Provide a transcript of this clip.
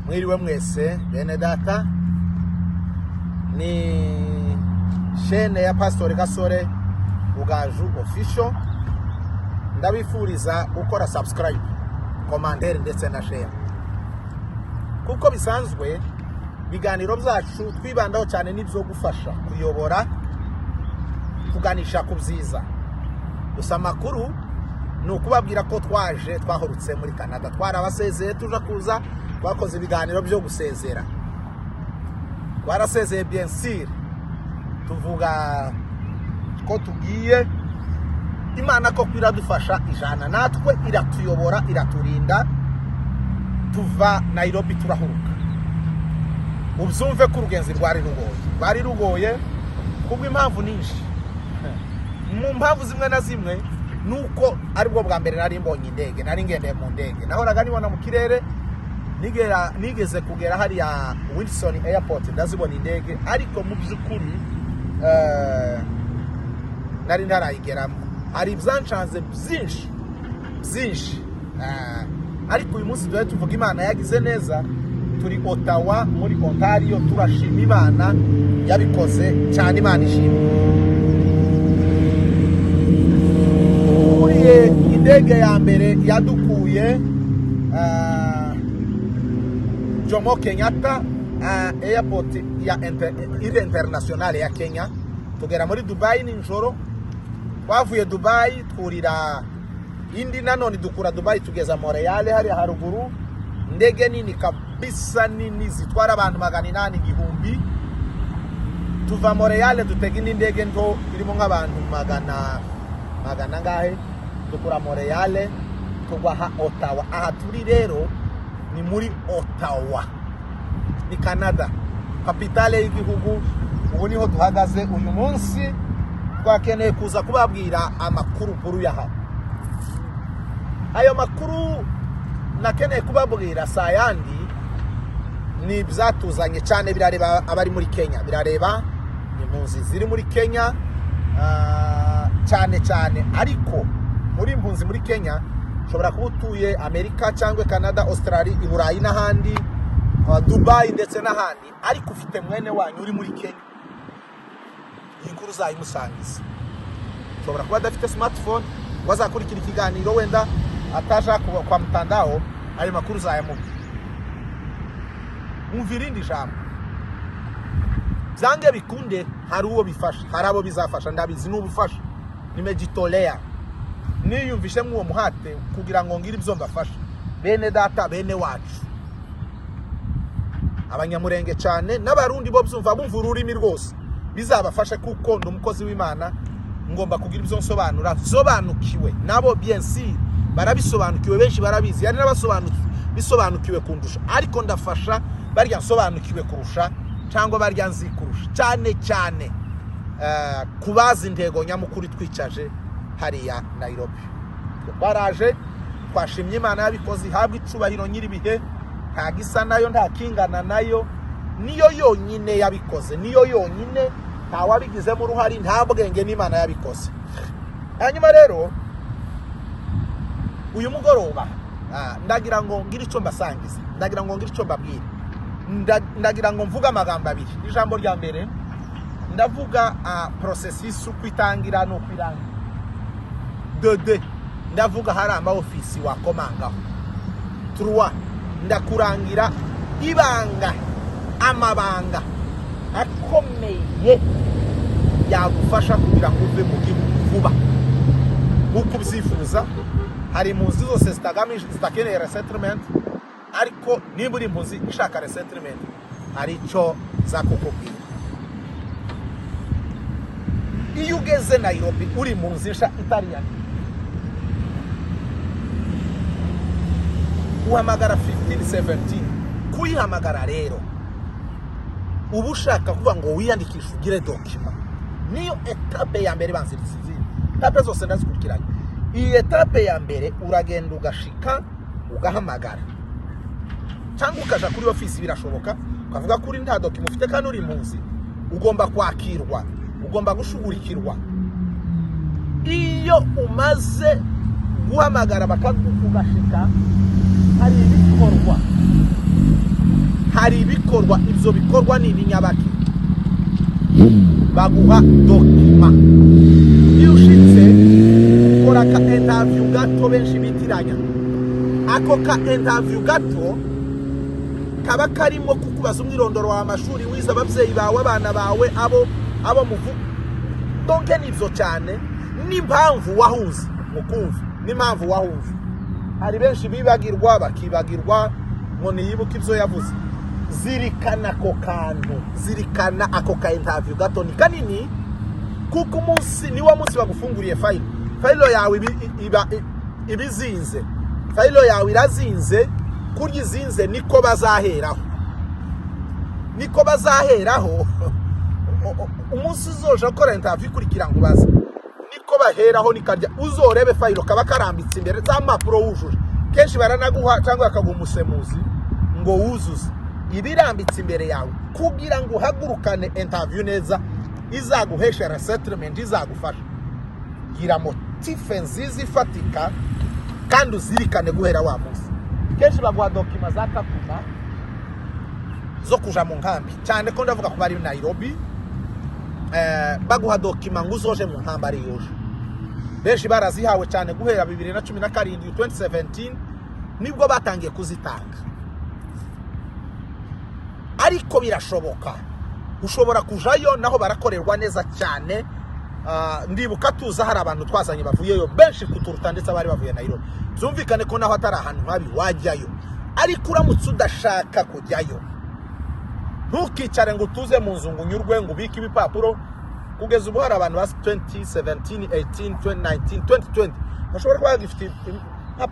Mwiriwe mwese bene data, ni chaîne ya Pastor Gasore Rugaju official. Ndabifuriza gukora subscribe, commentaire ndetse na share. Kuko bisanzwe biganiro byacu twibandaho cyane n'ibyo gufasha kuyobora kuganisha ku byiza. Gusa makuru ni ukubabwira ko twahorutse muri Canada, twarabasezeye tuja kuza twakoze ibiganiro byo gusezera. Twarasezeye bien sûr, tuvuga ko tugiye Imana ko kwiradufasha ijana natwe iratuyobora iraturinda tuva Nairobi turahuruka. Ubyumve ko urugenzi rwari rugoye kubwo impamvu nyinshi. Mu mpamvu zimwe na zimwe nuko aribwo bwa mbere nari mbonye indege, nari ngendeye mu ndege, nahoraga nibona mu kirere. Nigeze kugera hari ya Wilson Airport ndazibona indege, ariko mu byukuri nari ntarayigeramo. Hari ibyanshanze byinshi, ariko uyu munsi tuvuga Imana yagize neza. Turi Ottawa muri Ontario, turashima Imana yabikoze cyane. Imana ishimwe. Uriye indege ya mbere yadukuye Jomo Kenyatta airport ya internationale ya Kenya, tugera muri Dubai ninjoro. Twavuye Dubai twurira indi nanone dukura Dubai tugeza Montreal hari haruguru. Ndege nini kabisa, nini zitwara abantu 800,000. Tuva Montreal dutega indi ndege nto irimo nk'abantu magana ngahe, dukura Montreal tugwa Ottawa. Aha turi rero ni muri Ottawa, ni Canada, kapitale y'igihugu. Ubu niho duhagaze uyu munsi. Twakeneye kuza kubabwira amakuru yaha. Ayo makuru nakeneye kubabwira sayandi ni byatuzanye cyane, birareba abari muri Kenya, birareba impunzi ziri muri Kenya cyane. Ariko muri impunzi muri Kenya ushobora kuba utuye Amerika cyangwa Canada, Australia, Iburayi n'ahandi, Dubai ndetse n'ahandi, ariko ufite mwene wanyu uri muri Kenya. Inkuru zayimusangiza. Ushobora kuba adafite smartphone, wazakurikira ikiganiro wenda ataja kwa mtandao, ayo makuru zayamubwira. Umvirindi jambo zange bikunde, hari uwo bifasha, hari abo bizafasha, ndabizi n'ubufasha. Nimejitolea niyumvishe mu muhate kugira ngo ngire ibyo mbafasha. Bene data, bene wacu abanyamurenge cyane n'abarundi bo byumva bumva ururimi rwose bizabafasha, kuko ndumukozi w'Imana ngomba kugira ibyo sobanukiwe nabo. Bien sûr barabisobanukiwe, benshi barabizi, yani bisobanukiwe kundusha, ariko ndafasha barya sobanukiwe kurusha cyangwa barya nzi kurusha cyane kubaza intego nyamukuru twicaje hariya Nairobi. Baraje twashimye Imana yabikoze, habwa icubahiro nyiribihe, nta gisa nayo nta kingana nayo, niyo yonyine yabikoze, niyo yonyine, nta wabigizemo uruhari, nta bwenge, n'Imana yabikoze. Hanyuma rero uyu mugoroba ndagira ngo ngire icyo mbasangiza, ndagira ngo ngire icyo mbabwira, ndagira ngo mvuga amagambo abiri. Ijambo rya mbere ndavuga processus kwitangira no kwirangira. Dede ndavuga hari ama office wakomangaho. 3 ndakurangira ibanga, amabanga akomeye yagufasha kugira ngo uve mu gihugu vuba uko ubyifuza. Hari impunzi zose zitakeneye resettlement, ariko niba uri impunzi ishaka resettlement hari icyo zakukubwira. Iyo ugeze Nairobi uri impunzi Italian, uhamagara 1517. Kuyihamagara rero uba ushaka kuvuga ngo wiyandikishe ugire document, niyo etape ya mbere banziriza. Etape zose ndazikurikiranye. Iyi etape ya mbere uragenda ugashika ugahamagara, cyangwa ukaja kuri office, birashoboka ukavuga kuri nta document ufite kandi uri impunzi. Ugomba kwakirwa, ugomba gushugurikirwa. Iyo umaze guhamagara bakagufugashika, hari ibikorwa hari ibikorwa, ibyo bikorwa ni ibinyabaki, baguha dokima. Iyo ushitse ukora ka interview gato benshi bitiranya, ako ka interview gato kaba karimo kukubaza umwirondoro w'amashuri wize, ababyeyi bawe, abana bawe, abo muvu. Donke nibyo cyane n'impamvu wahuze mukumva, n'impamvu wahuze. Hari benshi bibagirwa bakibagirwa ngo niyibuke ibyo yavuze. Zirikana ako kantu, zirikana ako ka interview gato ni kanini, kuko umunsi niwo munsi bagufunguriye fayilo yawe ibizinze, fayilo yawe irazinze. Kurya izinze niko bazaheraho umunsi uzoje gukora interview ikurikira ngo baze, niko baheraho nikarya. Uzorebe fayilo kaba karambitse imbere za mpapuro wujuje, kenshi baranaguha cyangwa akaguha umusemuzi ngo wuzuze ibirambitse imbere yawe, kugira ngo uhagurukane interview neza, izaguhesha resettlement, izagufasha. Gira motive nziza ifatika kandi uzirikane guhera wa munsi. Kenshi baguha dokima za kakuna zo kuja mu nkambi, cyane ko ndavuga ko bari Nairobi. Baguha dokima ngo uzoje mu nkambi ari yoje. Benshi barazihawe cyane guhera 2017 2017 nibwo batangiye kuzitanga. Ariko birashoboka, ushobora kujayo naho barakorerwa neza cyane. Ndibuka tuza hari abantu twazanye bavuyeyo benshi kuturuta, ndetse abari bavuye Nairobi. Zumvikane ko naho atari ahantu habi wajyayo, ariko uramutse udashaka kujyayo, ntukicare ngo tuze mu nzu ngo unyurwe ngo ubike ibipapuro. Kugeza ubu hari abantu basi 2017 18 2019 2020 bashobora kuba bagifite